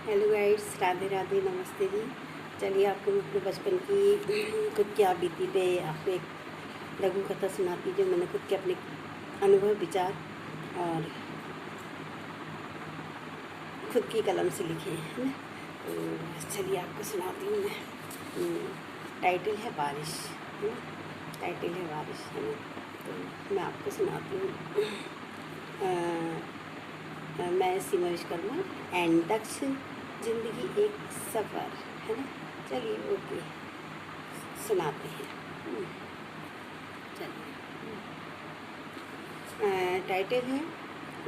Hello guides, Radhe Radhe, नमस्ते जी। चलिए आपको मैं अपने बचपन की खुद क्या बीती पे आपको एक लघु कथा सुनाती जो मैंने खुद के अपने अनुभव, विचार और खुद की कलम से लिखे हैं, है ना। तो चलिए आपको सुनाती हूँ मैं। टाइटल है बारिश, है ना। टाइटल है बारिश, है ना। तो मैं आपको सुनाती हूँ। मैं सीमा विश्वकर्मा एंड दक्ष जिंदगी एक सफ़र, है ना। चलिए ओके, सुनाते हैं। चलिए, टाइटल है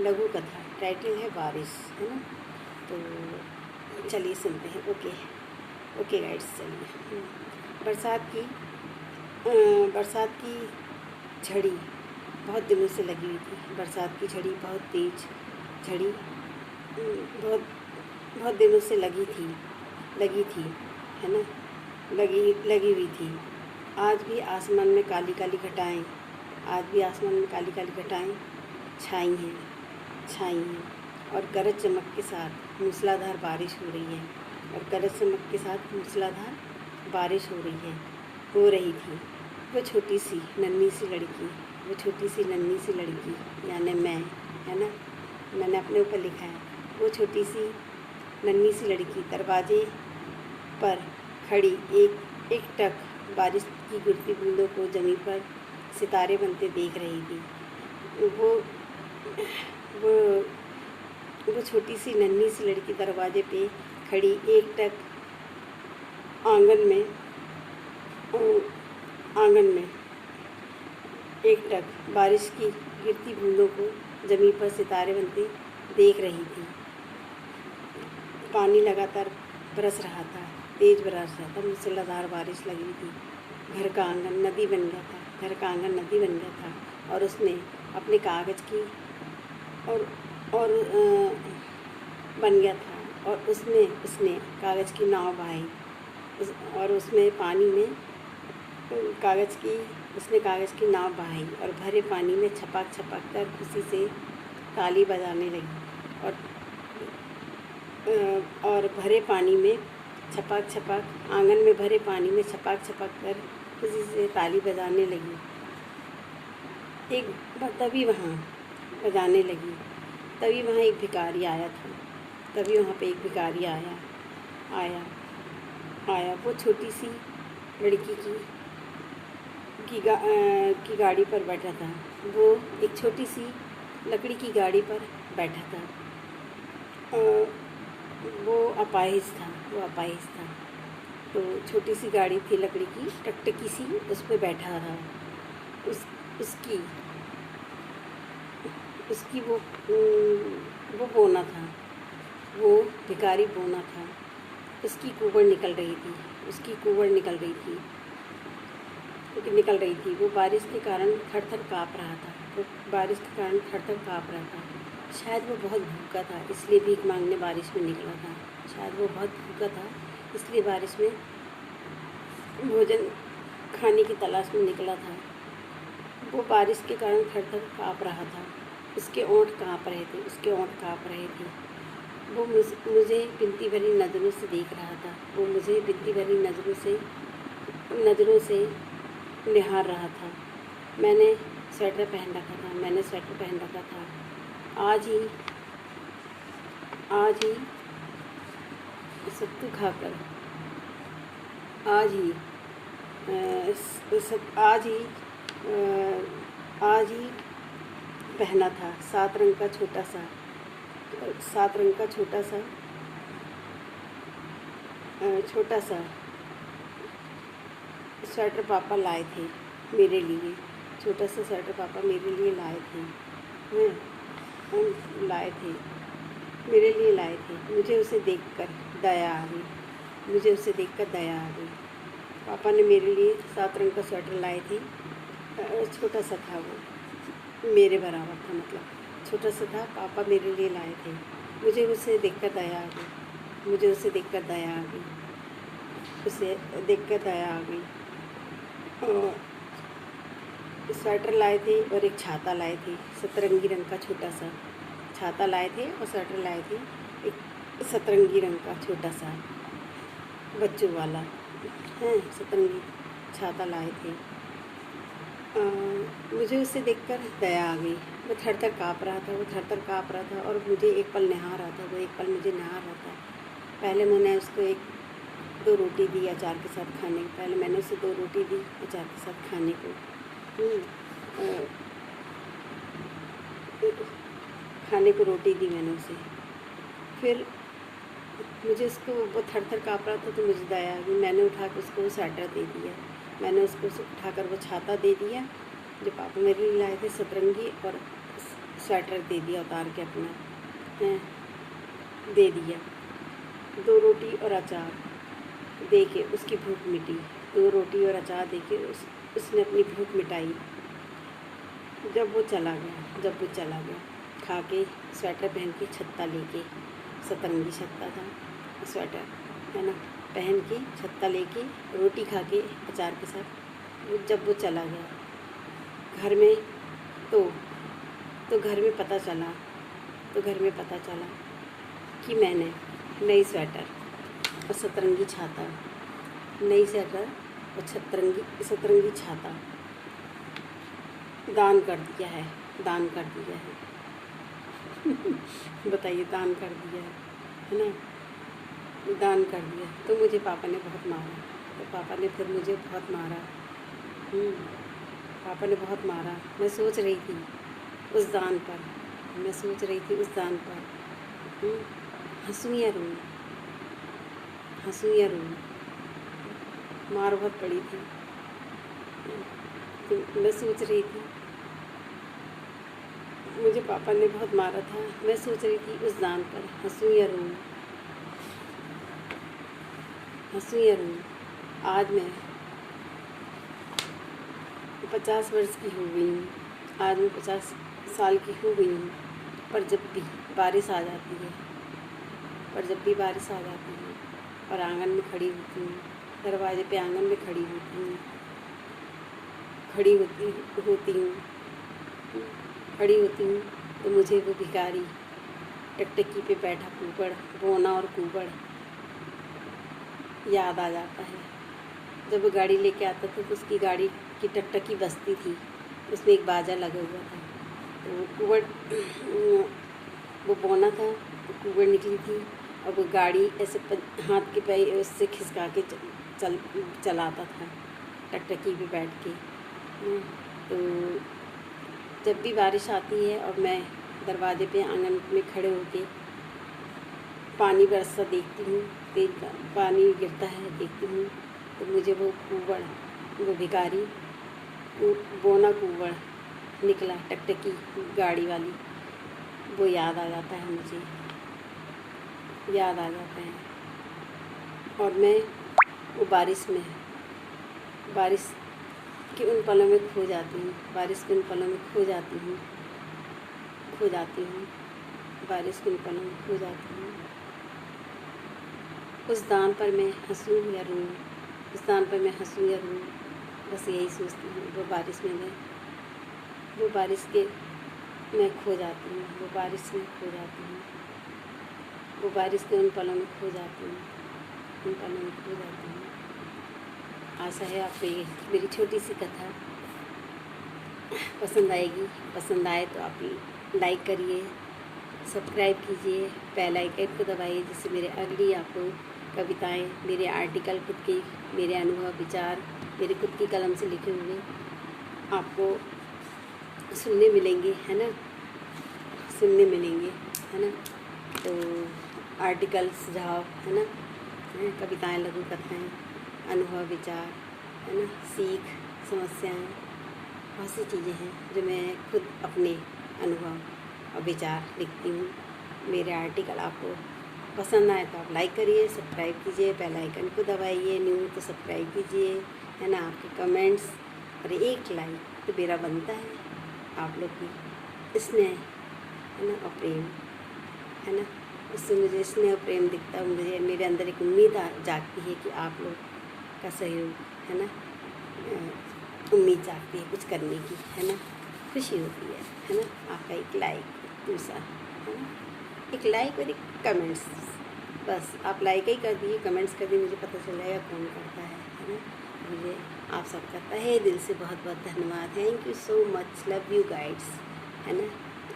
लघु कथा, टाइटल है बारिश, है ना। तो चलिए सुनते हैं। ओके ओके गाइड्स, चलिए। बरसात की झड़ी बहुत दिनों से लगी हुई थी। बरसात की झड़ी बहुत तेज झड़ी बहुत बहुत दिनों से लगी थी, है ना। लगी हुई थी। आज भी आसमान में काली काली घटाएं छाई हैं और गरज चमक के साथ मूसलाधार बारिश हो रही है। हो रही थी। वो छोटी सी नन्ही सी लड़की यानी मैं, है ना। मैंने अपने ऊपर लिखा है, वो छोटी सी नन्ही सी लड़की दरवाजे पर खड़ी एक टक बारिश की गिरती बूंदों को ज़मीन पर सितारे बनते देख रही थी। वो वो छोटी सी नन्ही सी लड़की दरवाजे पे खड़ी एक टक आंगन में एक टक बारिश की गिरती बूंदों को ज़मीन पर सितारे बनते देख रही थी। पानी लगातार बरस रहा था, तेज बरस रहा था, मूसलाधार बारिश लगी थी। घर का आंगन नदी बन गया था और उसने अपने कागज़ की बन गया था और उसने कागज़ की नाव बहाई और उसमें पानी में कागज़ की नाव बहाई और भरे पानी में छपाक कर खुशी से ताली बजाने लगी और भरे पानी में आंगन में भरे पानी में छपाक कर खुशी से ताली बजाने लगी। तभी वहाँ एक भिखारी आया था। वो छोटी सी लड़की की गाड़ी पर बैठा था। वो एक छोटी सी लकड़ी की गाड़ी पर बैठा था। वो अपाहिज था। तो छोटी सी गाड़ी थी लकड़ी की, टकटकी सी, उस पर बैठा था। उसकी वो बोना था। वो भिखारी बोना था। उसकी कुबड़ निकल रही थी। वो बारिश के कारण थर-थर काँप रहा था। शायद वो बहुत भूखा था, इसलिए भीख मांगने बारिश में निकला था। बारिश में भोजन खाने की तलाश में निकला था। वो बारिश के कारण थर-थर काँप रहा था। उसके ओंठ काँप रहे थे। वो मुझे बिनती भरी नज़रों से देख रहा था। नज़रों से निहार रहा था। मैंने स्वेटर पहन रखा था। आज ही सत्तू खाकर आज ही पहना था। 7 रंग का छोटा सा स्वेटर पापा लाए थे मेरे लिए। लाए थे। मुझे उसे देखकर दया आ गई। पापा ने मेरे लिए 7 रंग का स्वेटर लाए थे। छोटा सा था, वो मेरे बराबर था, मतलब छोटा सा था। पापा मेरे लिए लाए थे। मुझे उसे देखकर दया आ गई। और स्वेटर लाए थे और एक छाता लाए थे। सतरंगी रंग का छोटा सा छाता लाए थे और स्वेटर लाए थे। एक सतरंगी रंग का छोटा सा बच्चों वाला है, सतरंगी छाता लाए थे। मुझे उसे देखकर दया आ गई। वो थर-थर काँप रहा था, वो थर-थर काँप रहा था और मुझे एक पल निहार रहा था, वो एक पल मुझे निहार रहा था। पहले मैंने उसको 1-2 रोटी दी अचार के साथ खाने, पहले मैंने उसे 2 रोटी दी अचार के साथ खाने को। खाने को रोटी दी मैंने उसे। फिर मुझे उसको, वो थर-थर काँप रहा था तो मुझे दया आ गई। मैंने उठा के उसको स्वेटर दे दिया। मैंने उसको उठाकर वो छाता दे दिया जो पापा मेरे लिए लाए थे, सतरंगी, और स्वेटर दे दिया उतार के अपना, दे दिया। 2 रोटी और अचार दे के उसकी भूख मिटी। 2 रोटी और अचार दे के उसने अपनी भूख मिटाई। जब वो चला गया खा के, स्वेटर पहन के, छत्ता लेके, सतरंगी छत्ता था स्वेटर, है ना, पहन के, छत्ता लेके, रोटी खा के अचार के साथ, जब वो चला गया घर में, तो घर में पता चला कि मैंने नई स्वेटर और सतरंगी छाता, नई स्वेटर और सतरंगी छाता दान कर दिया है। बताइए, दान कर दिया है ना, दान कर दिया। तो मुझे पापा ने बहुत मारा, तो पापा ने फिर मुझे बहुत मारा। पापा ने बहुत मारा। मैं सोच रही थी उस दान पर, हंसूं या रोऊं, मार बहुत पड़ी थी। तो मैं सोच रही थी, मुझे पापा ने बहुत मारा था, मैं सोच रही थी उस दान पर हंसूं या रोऊं। आज मैं 50 वर्ष की हो गई हूँ, आज मैं 50 साल की हो गई हूँ, पर जब भी बारिश आ जाती है और आंगन में खड़ी होती हूँ, दरवाजे पे आंगन में खड़ी होती हूँ, तो मुझे वो भिखारी टकटकी पे बैठा कुबड़, बोना और कुबड़ याद आ जाता है। जब वो गाड़ी लेके आता था तो उसकी गाड़ी की टकटकी बजती थी, उसमें एक बाजा लगा हुआ था, तो वो कुबड़, वो बोना था, तो कुबड़ निकली थी और वो गाड़ी ऐसे हाथ के पे उससे खिसका के चलाता था टकटकी पे बैठ के। तो जब भी बारिश आती है और मैं दरवाजे पे आंगन में खड़े होके पानी बरसता देखती हूँ, तेज पानी गिरता है देखती हूँ, तो मुझे वो कुबड़, वो भिखारी बोना कुबड़ निकला टकटकी गाड़ी वाली, वो याद आ जाता है, मुझे याद आ जाता है। और मैं वो बारिश के उन पलों में खो जाती हूँ, उस दान पर मैं हंसूं या रोऊं, बस यही सोचती हूँ। वो बारिश के मैं खो जाती हूँ, वो बारिश के उन पलों में खो जाती हूँ। आशा है आपको ये मेरी छोटी सी कथा पसंद आएगी। पसंद आए तो आप लाइक करिए, सब्सक्राइब कीजिए, बेल आइकन को दबाइए, जिससे मेरे अगली आपको कविताएं, मेरे आर्टिकल, खुद के मेरे अनुभव, विचार, मेरी खुद की कलम से लिखे हुए आपको सुनने मिलेंगे, है ना, तो आर्टिकल, सुझाव, है ना, कविताएं, लघु कथाएं, अनुभव, विचार, है ना, सीख, समस्याएं, बहुत सी चीज़ें हैं जो मैं खुद अपने अनुभव और विचार लिखती हूँ। मेरे आर्टिकल आपको पसंद आए तो आप लाइक करिए, सब्सक्राइब कीजिए, बेल आइकन को दबाइए, न्यू तो सब्सक्राइब कीजिए, है ना। आपके कमेंट्स और एक लाइक तो मेरा बनता है, आप लोग की स्नेह, है ना, और प्रेम, है ना, उससे मुझे स्नेह और प्रेम दिखता है। मुझे मेरे अंदर एक उम्मीद जागती है कि आप लोग का सहयोग, है ना, उम्मीद जागती है कुछ करने की, है ना, खुशी होती है ना। आपका एक लाइक, दूसरा, है ना, एक लाइक और एक कमेंट्स बस आप लाइक ही कर दिए, कमेंट्स कर दिए, मुझे पता चल जाएगा कौन करता है ना। मुझे आप सब करता है दिल से बहुत बहुत धन्यवाद। Thank you so much, love you guides, है ना।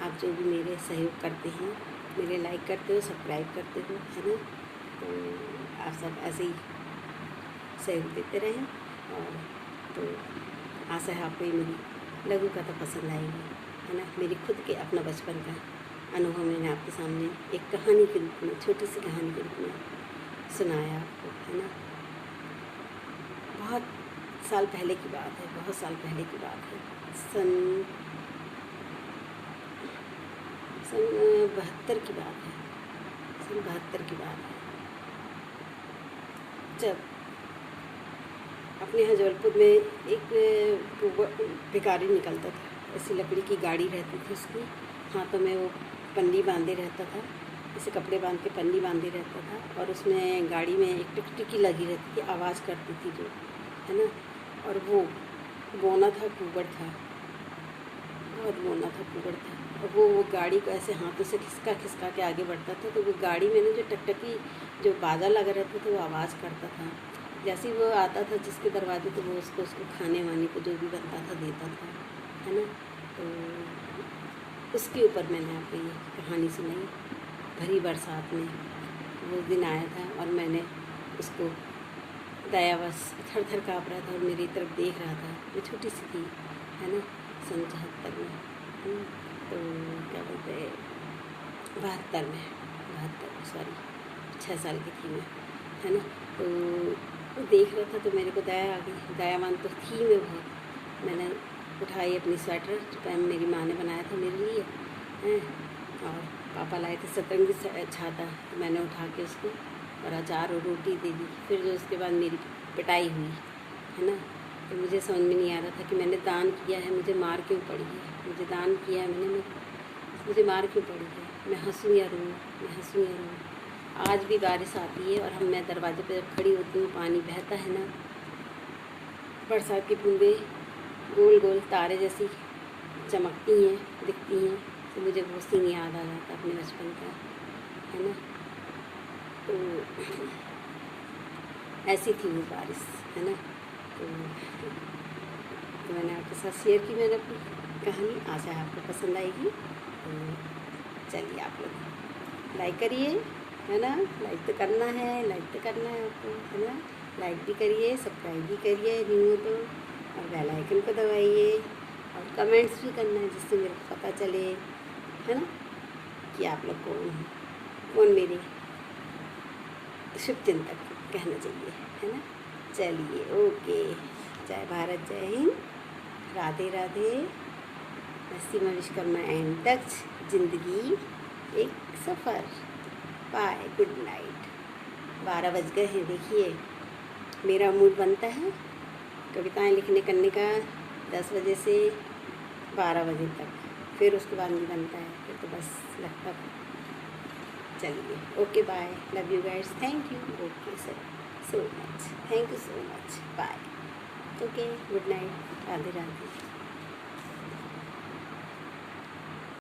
आप जो भी मेरे सहयोग करते हैं, मेरे लाइक करते हो, सब्सक्राइब करते हो, है ना, तो आप सब ऐसे ही सहयोग देते रहें। और तो आशा है आपको ये मेरी लघु कथा पसंद आएगी, है ना। मेरी खुद के अपना बचपन का अनुभव मैंने आपके सामने एक कहानी के रूप में, छोटी सी कहानी के रूप में सुनाया आपको, है ना। बहुत साल पहले की बात है, बहुत साल पहले की बात है। सन 72 की बात है, सन 72 की बात है, जब अपने यहाँ जबलपुर में एक भिखारी निकलता था। ऐसी लकड़ी की गाड़ी रहती थी, उसकी हाथों में वो पन्नी बांधे रहता था, जैसे कपड़े बांध के पन्नी बांधे रहता था, और उसमें गाड़ी में एक टिकटिकी लगी रहती थी, आवाज़ करती थी जो, है ना। और वो बौना था, कुबड़ था, बहुत बौना था, कुबड़ था। और वो गाड़ी को ऐसे हाथों से खिसका खिसका के आगे बढ़ता था, तो वो गाड़ी में ना जो टकटकी जो बाजा लगा रहता था वो आवाज़ करता था। जैसे ही वो आता था जिसके दरवाजे, तो वो उसको खाने वाने को जो भी बनता था देता था, है ना। तो उसके ऊपर मैंने आपको ये कहानी सुनाई। भरी बरसात में वो दिन आया था और मैंने उसको दयावश थर थर काँप रहा था और मेरी तरफ देख रहा था। मैं छोटी सी थी, है ना, सन 74 में, तो क्या बोलते हैं, 72 में सॉरी 6 साल की थी मैं, है ना। तो देख रहा था तो मेरे को दया आ गई, दयावान तो थी मैं बहुत। मैंने उठाई अपनी स्वेटर, जो मेरी माँ ने बनाया था मेरे लिए, हैं, और पापा लाए थे सतरंगी छाता, तो मैंने उठा के उसको और अचार और रोटी दे दी। फिर जो उसके बाद मेरी पिटाई हुई, है ना। तो मुझे समझ में नहीं आ रहा था कि मैंने दान किया है, मुझे मार क्यों पड़ी है, मुझे दान किया है मैंने, मुझे मार क्यों पड़ी है, मैं हंसूँ या रोऊँ, मैं हंसूँ या रोऊँ। आज भी बारिश आती है और मैं दरवाजे पर जब खड़ी होती हूँ, पानी बहता है ना, बरसात की बूंदें गोल गोल तारे जैसी चमकती हैं, दिखती हैं, तो मुझे वो सीन याद आ जाता अपने बचपन का, है ना। तो ऐसी थी वो बारिश, है ना। तो मैंने आपके साथ शेयर की मैंने अपनी कहानी। आशा है आपको पसंद आएगी। तो चलिए आप लोग लाइक करिए, है ना, लाइक तो करना है, लाइक तो करना है आपको, है ना। लाइक भी करिए, सब्सक्राइब भी करिए न्यू हो तो, और बेल आइकन को दबाइए, और कमेंट्स भी करना है जिससे मेरे को पता चले, है ना, कि आप लोग कौन मेरे शुभचिंतक कहना चाहिए, है ना। चलिए ओके, जय भारत, जय हिंद, राधे राधे। सीमा विश्वकर्मा एंड दक्ष, जिंदगी एक सफ़र। Bye, good night. 12 बज गए हैं, देखिए मेरा मूड बनता है कविताएं लिखने करने का 10 बजे से 12 बजे तक, फिर उसके बाद नहीं बनता है, फिर तो बस लगता है। चलिए okay, bye, love you guys, thank you, okay sir, so much, thank you so much, bye, okay, good night, Radhe Radhe.